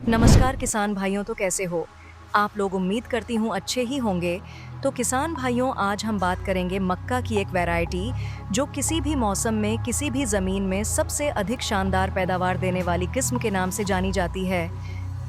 नमस्कार किसान भाइयों, तो कैसे हो आप लोग। उम्मीद करती हूँ अच्छे ही होंगे। तो किसान भाइयों, आज हम बात करेंगे मक्का की एक वैरायटी जो किसी भी मौसम में किसी भी ज़मीन में सबसे अधिक शानदार पैदावार देने वाली किस्म के नाम से जानी जाती है।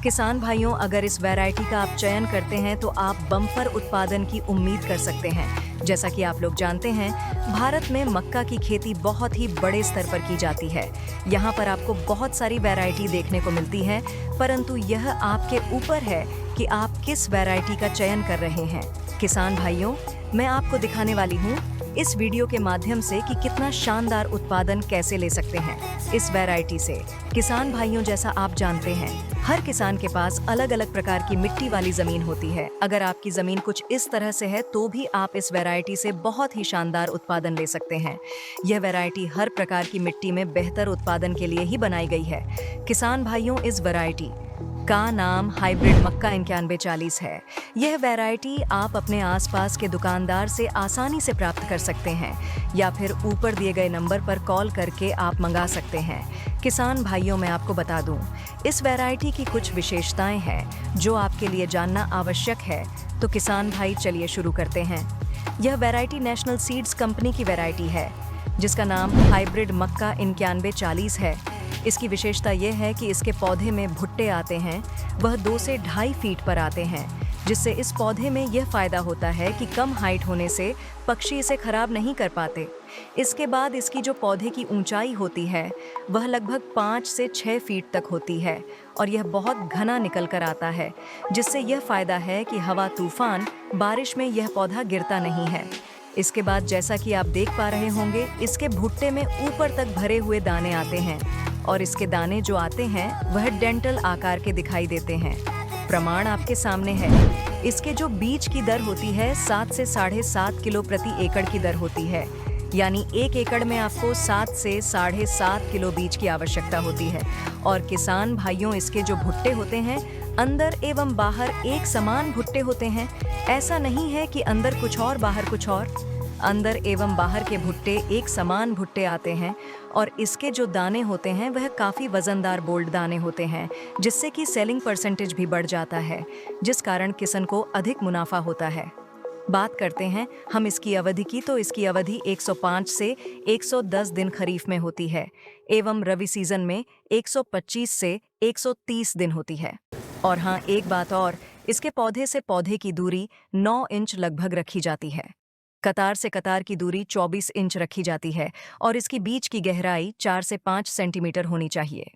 किसान भाइयों, अगर इस वैरायटी का आप चयन करते हैं तो आप बम्पर उत्पादन की उम्मीद कर सकते हैं। जैसा कि आप लोग जानते हैं, भारत में मक्का की खेती बहुत ही बड़े स्तर पर की जाती है। यहाँ पर आपको बहुत सारी वैरायटी देखने को मिलती है, परंतु यह आपके ऊपर है कि आप किस वैरायटी का चयन कर रहे हैं। किसान भाइयों, मैं आपको दिखाने वाली हूँ इस वीडियो के माध्यम से कि कितना शानदार उत्पादन कैसे ले सकते हैं इस वैरायटी से। किसान भाइयों, जैसा आप जानते हैं, हर किसान के पास अलग अलग प्रकार की मिट्टी वाली जमीन होती है। अगर आपकी जमीन कुछ इस तरह से है तो भी आप इस वैरायटी से बहुत ही शानदार उत्पादन ले सकते हैं। यह वैरायटी हर प्रकार की मिट्टी में बेहतर उत्पादन के लिए ही बनाई गई है। किसान भाइयों, इस वैरायटी का नाम हाइब्रिड मक्का 9140 है। यह वैरायटी आप अपने आसपास के दुकानदार से आसानी से प्राप्त कर सकते हैं या फिर ऊपर दिए गए नंबर पर कॉल करके आप मंगा सकते हैं। किसान भाइयों, मैं आपको बता दूं, इस वैरायटी की कुछ विशेषताएं हैं जो आपके लिए जानना आवश्यक है। तो किसान भाई, चलिए शुरू करते हैं। यह वैरायटी नेशनल सीड्स कंपनी की वैरायटी है जिसका नाम हाइब्रिड मक्का 9140 है। इसकी विशेषता यह है कि इसके पौधे में भुट्टे आते हैं, वह 2 से 2.5 फीट पर आते हैं, जिससे इस पौधे में यह फायदा होता है कि कम हाइट होने से पक्षी इसे खराब नहीं कर पाते। इसके बाद इसकी जो पौधे की ऊंचाई होती है वह लगभग 5 से 6 फीट तक होती है और यह बहुत घना निकल कर आता है, जिससे यह फायदा है कि हवा, तूफान, बारिश में यह पौधा गिरता नहीं है। इसके बाद जैसा कि आप देख पा रहे होंगे, इसके भुट्टे में ऊपर तक भरे हुए दाने आते हैं और इसके दाने जो आते हैं वह डेंटल आकार के दिखाई देते हैं। प्रमाण आपके सामने है। इसके जो बीज की दर होती है 7 से 7.5 किलो प्रति एकड़ की दर होती है, यानी 1 एकड़ में आपको 7 से 7.5 किलो बीज की आवश्यकता होती है। और किसान भाइयों, इसके जो भुट्टे होते हैं, अंदर एवं बाहर एक समान भुट्टे होते हैं। ऐसा नहीं है कि अंदर कुछ और बाहर कुछ और। अंदर एवं बाहर के भुट्टे एक समान भुट्टे आते हैं और इसके जो दाने होते हैं वह काफ़ी वजनदार बोल्ड दाने होते हैं, जिससे कि सेलिंग परसेंटेज भी बढ़ जाता है, जिस कारण किसान को अधिक मुनाफा होता है। बात करते हैं हम इसकी अवधि की, तो इसकी अवधि 105 से 110 दिन खरीफ में होती है एवं रवि सीजन में 125 से 130 दिन होती है। और हाँ, एक बात और, इसके पौधे से पौधे की दूरी 9 इंच लगभग रखी जाती है। कतार से कतार की दूरी 24 इंच रखी जाती है और इसकी बीज की गहराई 4 से 5 सेंटीमीटर होनी चाहिए।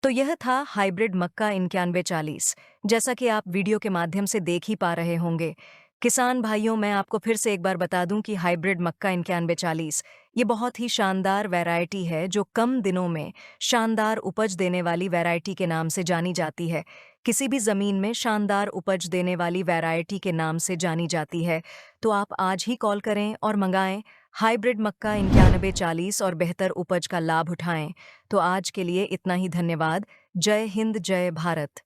तो यह था हाइब्रिड मक्का 9140, जैसा कि आप वीडियो के माध्यम से देख ही पा रहे होंगे। किसान भाइयों, मैं आपको फिर से एक बार बता दूं कि हाइब्रिड मक्का 9140 ये बहुत ही शानदार वैरायटी है जो कम दिनों में शानदार उपज देने वाली वैरायटी के नाम से जानी जाती है। किसी भी जमीन में शानदार उपज देने वाली वैरायटी के नाम से जानी जाती है। तो आप आज ही कॉल करें और मंगाएं हाइब्रिड मक्का 9140 और बेहतर उपज का लाभ उठाएं। तो आज के लिए इतना ही। धन्यवाद। जय हिंद, जय भारत।